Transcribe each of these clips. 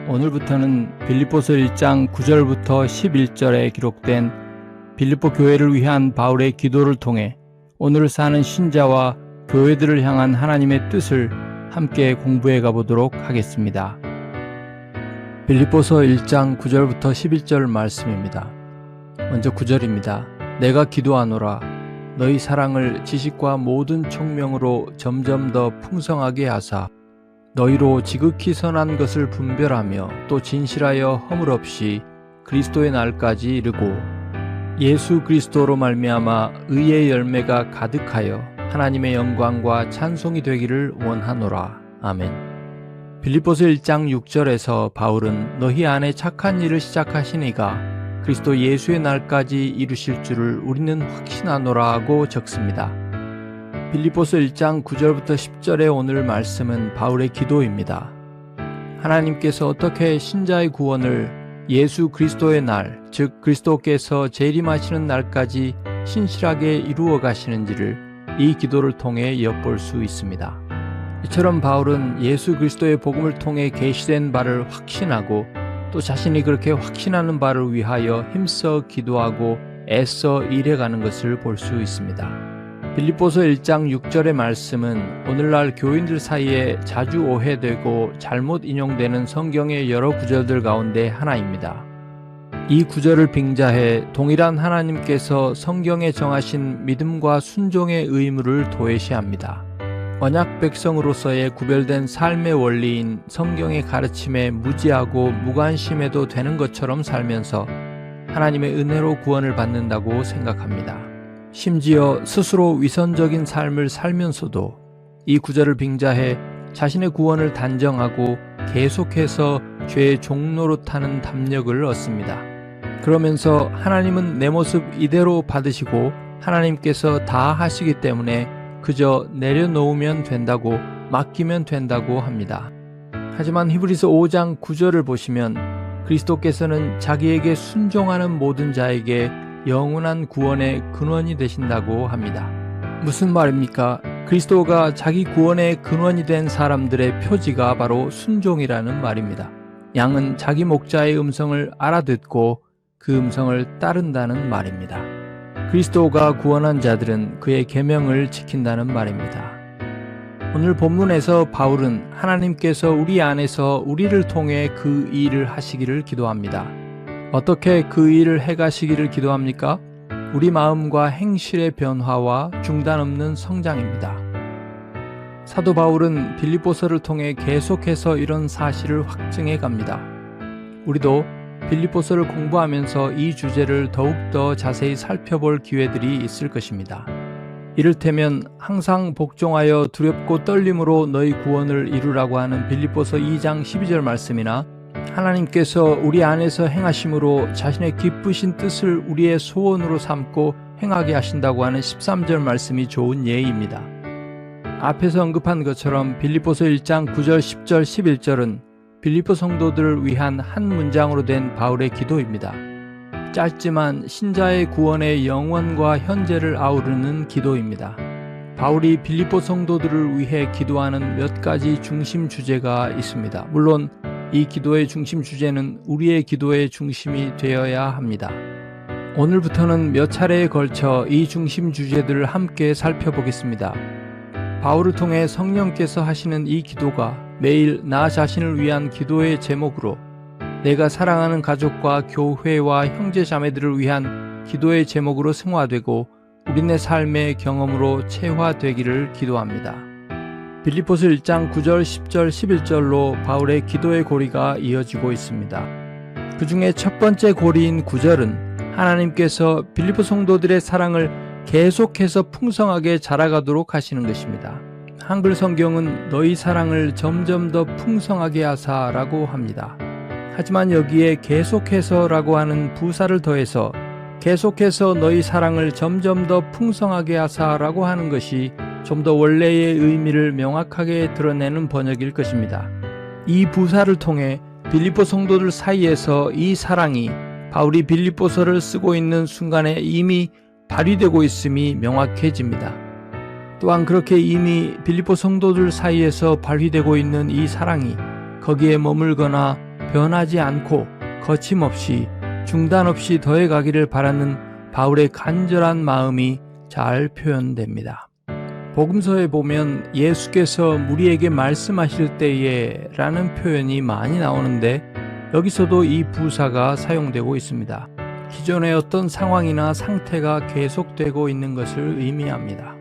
오늘부터는 빌립보서 1장 9절부터 11절에 기록된 빌립보 교회를 위한 바울의 기도를 통해 오늘 사는 신자와 교회들을 향한 하나님의 뜻을 함께 공부해 가보도록 하겠습니다. 빌립보서 1장 9절부터 11절 말씀입니다. 먼저 9절입니다. 내가 기도하노라. 너희 사랑을 지식과 모든 총명으로 점점 더 풍성하게 하사 너희로 지극히 선한 것을 분별하며 또 진실하여 허물 없이 그리스도의 날까지 이르고 예수 그리스도로 말미암아 의의 열매가 가득하여 하나님의 영광과 찬송이 되기를 원하노라. 아멘. 빌립보서 1장 6절에서 바울은 너희 안에 착한 일을 시작하신 이가 그리스도 예수의 날까지 이루실 줄을 우리는 확신하노라 하고 적습니다. 빌립보서 1장 9절부터 10절의 오늘 말씀은 바울의 기도입니다. 하나님께서 어떻게 신자의 구원을 예수 그리스도의 날, 즉 그리스도께서 재림하시는 날까지 신실하게 이루어 가시는지를 이 기도를 통해 엿볼 수 있습니다. 이처럼 바울은 예수 그리스도의 복음을 통해 계시된 바를 확신하고 또 자신이 그렇게 확신하는 바를 위하여 힘써 기도하고 애써 일해가는 것을 볼 수 있습니다. 빌립보서 1장 6절의 말씀은 오늘날 교인들 사이에 자주 오해되고 잘못 인용되는 성경의 여러 구절들 가운데 하나입니다. 이 구절을 빙자해 동일한 하나님께서 성경에 정하신 믿음과 순종의 의무를 도외시합니다. 언약 백성으로서의 구별된 삶의 원리인 성경의 가르침에 무지하고 무관심해도 되는 것처럼 살면서 하나님의 은혜로 구원을 받는다고 생각합니다. 심지어 스스로 위선적인 삶을 살면서도 이 구절을 빙자해 자신의 구원을 단정하고 계속해서 죄의 종로로 타는 담력을 얻습니다. 그러면서 하나님은 내 모습 이대로 받으시고 하나님께서 다 하시기 때문에 그저 내려놓으면 된다고 맡기면 된다고 합니다. 하지만 히브리서 5장 9절을 보시면 그리스도께서는 자기에게 순종하는 모든 자에게 영원한 구원의 근원이 되신다고 합니다. 무슨 말입니까? 그리스도가 자기 구원의 근원이 된 사람들의 표지가 바로 순종이라는 말입니다. 양은 자기 목자의 음성을 알아듣고 그 음성을 따른다는 말입니다. 그리스도가 구원한 자들은 그의 계명을 지킨다는 말입니다. 오늘 본문에서 바울은 하나님께서 우리 안에서 우리를 통해 그 일을 하시기를 기도합니다. 어떻게 그 일을 해가시기를 기도합니까? 우리 마음과 행실의 변화와 중단 없는 성장입니다. 사도 바울은 빌립보서를 통해 계속해서 이런 사실을 확증해 갑니다. 우리도 빌립보서를 공부하면서 이 주제를 더욱더 자세히 살펴볼 기회들이 있을 것입니다. 이를테면 항상 복종하여 두렵고 떨림으로 너희 구원을 이루라고 하는 빌립보서 2장 12절 말씀이나 하나님께서 우리 안에서 행하심으로 자신의 기쁘신 뜻을 우리의 소원으로 삼고 행하게 하신다고 하는 13절 말씀이 좋은 예입니다. 앞에서 언급한 것처럼 빌립보서 1장 9절, 10절, 11절은 빌립보 성도들을 위한 한 문장으로 된 바울의 기도입니다. 짧지만 신자의 구원의 영원과 현재를 아우르는 기도입니다. 바울이 빌립보 성도들을 위해 기도하는 몇 가지 중심 주제가 있습니다. 물론 이 기도의 중심 주제는 우리의 기도의 중심이 되어야 합니다. 오늘부터는 몇 차례에 걸쳐 이 중심 주제들을 함께 살펴보겠습니다. 바울을 통해 성령께서 하시는 이 기도가 매일 나 자신을 위한 기도의 제목으로 내가 사랑하는 가족과 교회와 형제자매들을 위한 기도의 제목으로 승화되고 우리네 삶의 경험으로 체화되기를 기도합니다. 빌립보서 1장 9절, 10절, 11절로 바울의 기도의 고리가 이어지고 있습니다. 그 중에 첫 번째 고리인 9절은 하나님께서 빌립보 성도들의 사랑을 계속해서 풍성하게 자라가도록 하시는 것입니다. 한글 성경은 너희 사랑을 점점 더 풍성하게 하사라고 합니다. 하지만 여기에 계속해서라고 하는 부사를 더해서 계속해서 너희 사랑을 점점 더 풍성하게 하사라고 하는 것이 좀 더 원래의 의미를 명확하게 드러내는 번역일 것입니다. 이 부사를 통해 빌립보 성도들 사이에서 이 사랑이 바울이 빌립보서를 쓰고 있는 순간에 이미 발휘되고 있음이 명확해집니다. 또한 그렇게 이미 빌립보 성도들 사이에서 발휘되고 있는 이 사랑이 거기에 머물거나 변하지 않고 거침없이 중단 없이 더해가기를 바라는 바울의 간절한 마음이 잘 표현됩니다. 복음서에 보면 예수께서 무리에게 말씀하실 때에 라는 표현이 많이 나오는데 여기서도 이 부사가 사용되고 있습니다. 기존의 어떤 상황이나 상태가 계속되고 있는 것을 의미합니다.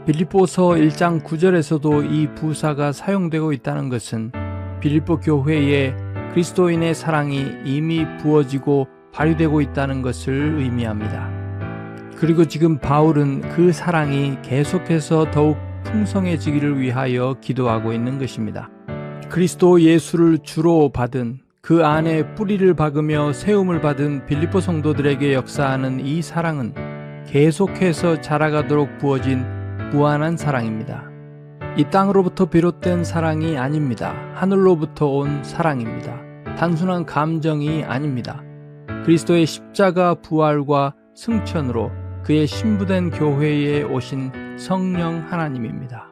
빌립보서 1장 9절에서도 이 부사가 사용되고 있다는 것은 빌립보 교회에 그리스도인의 사랑이 이미 부어지고 발휘되고 있다는 것을 의미합니다. 그리고 지금 바울은 그 사랑이 계속해서 더욱 풍성해지기를 위하여 기도하고 있는 것입니다. 그리스도 예수를 주로 받은, 그 안에 뿌리를 박으며 세움을 받은 빌립보 성도들에게 역사하는 이 사랑은 계속해서 자라가도록 부어진 무한한 사랑입니다. 이 땅으로부터 비롯된 사랑이 아닙니다. 하늘로부터 온 사랑입니다. 단순한 감정이 아닙니다. 그리스도의 십자가 부활과 승천으로 그의 신부된 교회에 오신 성령 하나님입니다.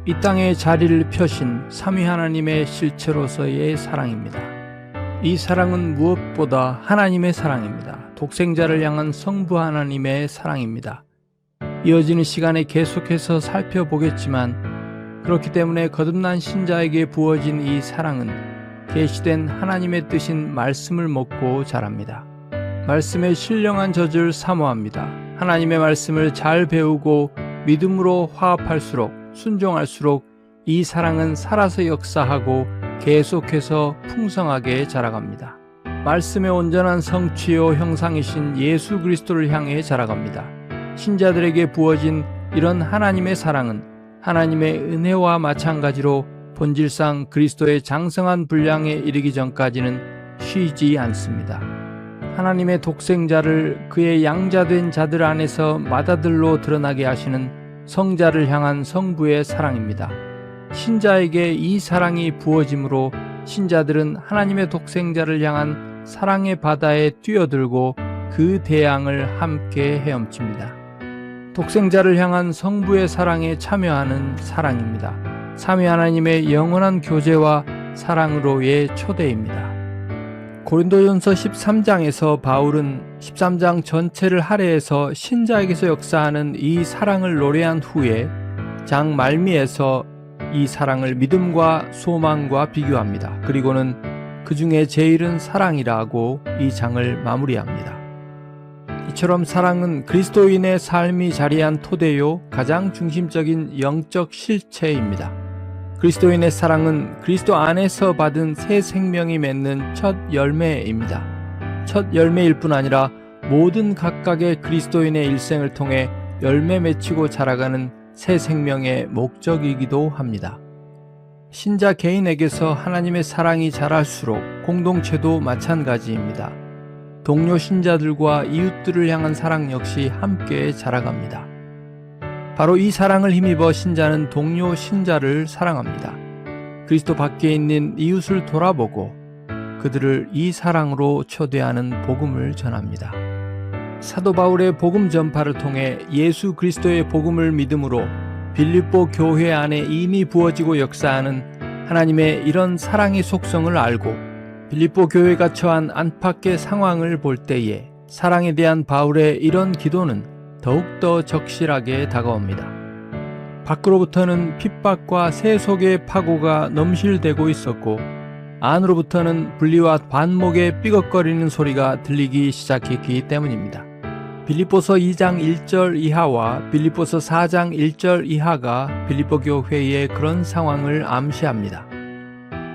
이 땅에 자리를 펴신 삼위 하나님의 실체로서의 사랑입니다. 이 사랑은 무엇보다 하나님의 사랑입니다. 독생자를 향한 성부 하나님의 사랑입니다. 이어지는 시간에 계속해서 살펴보겠지만 그렇기 때문에 거듭난 신자에게 부어진 이 사랑은 계시된 하나님의 뜻인 말씀을 먹고 자랍니다. 말씀의 신령한 젖을 사모합니다. 하나님의 말씀을 잘 배우고 믿음으로 화합할수록, 순종할수록 이 사랑은 살아서 역사하고 계속해서 풍성하게 자라갑니다. 말씀의 온전한 성취요 형상이신 예수 그리스도를 향해 자라갑니다. 신자들에게 부어진 이런 하나님의 사랑은 하나님의 은혜와 마찬가지로 본질상 그리스도의 장성한 분량에 이르기 전까지는 쉬지 않습니다. 하나님의 독생자를 그의 양자된 자들 안에서 맏아들로 드러나게 하시는 성자를 향한 성부의 사랑입니다. 신자에게 이 사랑이 부어짐으로 신자들은 하나님의 독생자를 향한 사랑의 바다에 뛰어들고 그 대양을 함께 헤엄칩니다. 독생자를 향한 성부의 사랑에 참여하는 사랑입니다. 삼위 하나님의 영원한 교제와 사랑으로의 초대입니다. 고린도전서 13장에서 바울은 13장 전체를 할애해서 신자에게서 역사하는 이 사랑을 노래한 후에 장 말미에서 이 사랑을 믿음과 소망과 비교합니다. 그리고는 그 중에 제일은 사랑이라고 이 장을 마무리합니다. 이처럼 사랑은 그리스도인의 삶이 자리한 토대요 가장 중심적인 영적 실체입니다. 그리스도인의 사랑은 그리스도 안에서 받은 새 생명이 맺는 첫 열매입니다. 첫 열매일 뿐 아니라 모든 각각의 그리스도인의 일생을 통해 열매 맺히고 자라가는 새 생명의 목적이기도 합니다. 신자 개인에게서 하나님의 사랑이 자랄수록 공동체도 마찬가지입니다. 동료 신자들과 이웃들을 향한 사랑 역시 함께 자라갑니다. 바로 이 사랑을 힘입어 신자는 동료 신자를 사랑합니다. 그리스도 밖에 있는 이웃을 돌아보고 그들을 이 사랑으로 초대하는 복음을 전합니다. 사도 바울의 복음 전파를 통해 예수 그리스도의 복음을 믿음으로 빌립보 교회 안에 이미 부어지고 역사하는 하나님의 이런 사랑의 속성을 알고 빌립보 교회가 처한 안팎의 상황을 볼 때에 사랑에 대한 바울의 이런 기도는 더욱더 적실하게 다가옵니다. 밖으로부터는 핍박과 세속의 파고가 넘실대고 있었고 안으로부터는 분리와 반목의 삐걱거리는 소리가 들리기 시작했기 때문입니다. 빌립보서 2장 1절 이하와 빌립보서 4장 1절 이하가 빌립보 교회의 그런 상황을 암시합니다.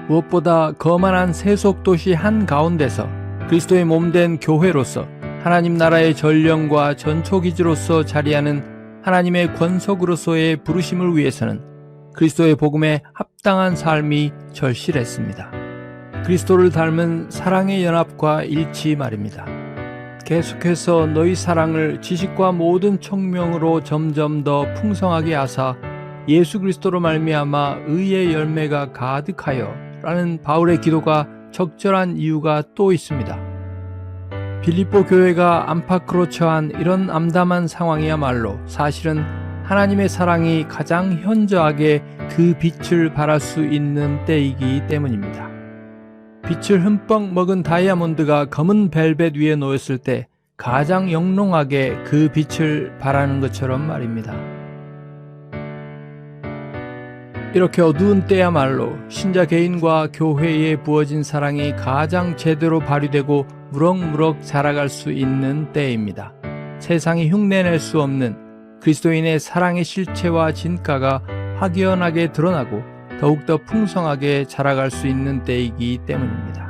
무엇보다 거만한 세속 도시 한가운데서 그리스도의 몸된 교회로서 하나님 나라의 전령과 전초기지로서 자리하는 하나님의 권속으로서의 부르심을 위해서는 그리스도의 복음에 합당한 삶이 절실했습니다. 그리스도를 닮은 사랑의 연합과 일치 말입니다. 계속해서 너희 사랑을 지식과 모든 총명으로 점점 더 풍성하게 하사 예수 그리스도로 말미암아 의의 열매가 가득하여 라는 바울의 기도가 적절한 이유가 또 있습니다. 빌립보 교회가 안팎으로 처한 이런 암담한 상황이야말로 사실은 하나님의 사랑이 가장 현저하게 그 빛을 발할 수 있는 때이기 때문입니다. 빛을 흠뻑 먹은 다이아몬드가 검은 벨벳 위에 놓였을 때 가장 영롱하게 그 빛을 발하는 것처럼 말입니다. 이렇게 어두운 때야말로 신자 개인과 교회에 부어진 사랑이 가장 제대로 발휘되고 무럭무럭 자라갈 수 있는 때입니다. 세상이 흉내낼 수 없는 그리스도인의 사랑의 실체와 진가가 확연하게 드러나고 더욱더 풍성하게 자라갈 수 있는 때이기 때문입니다.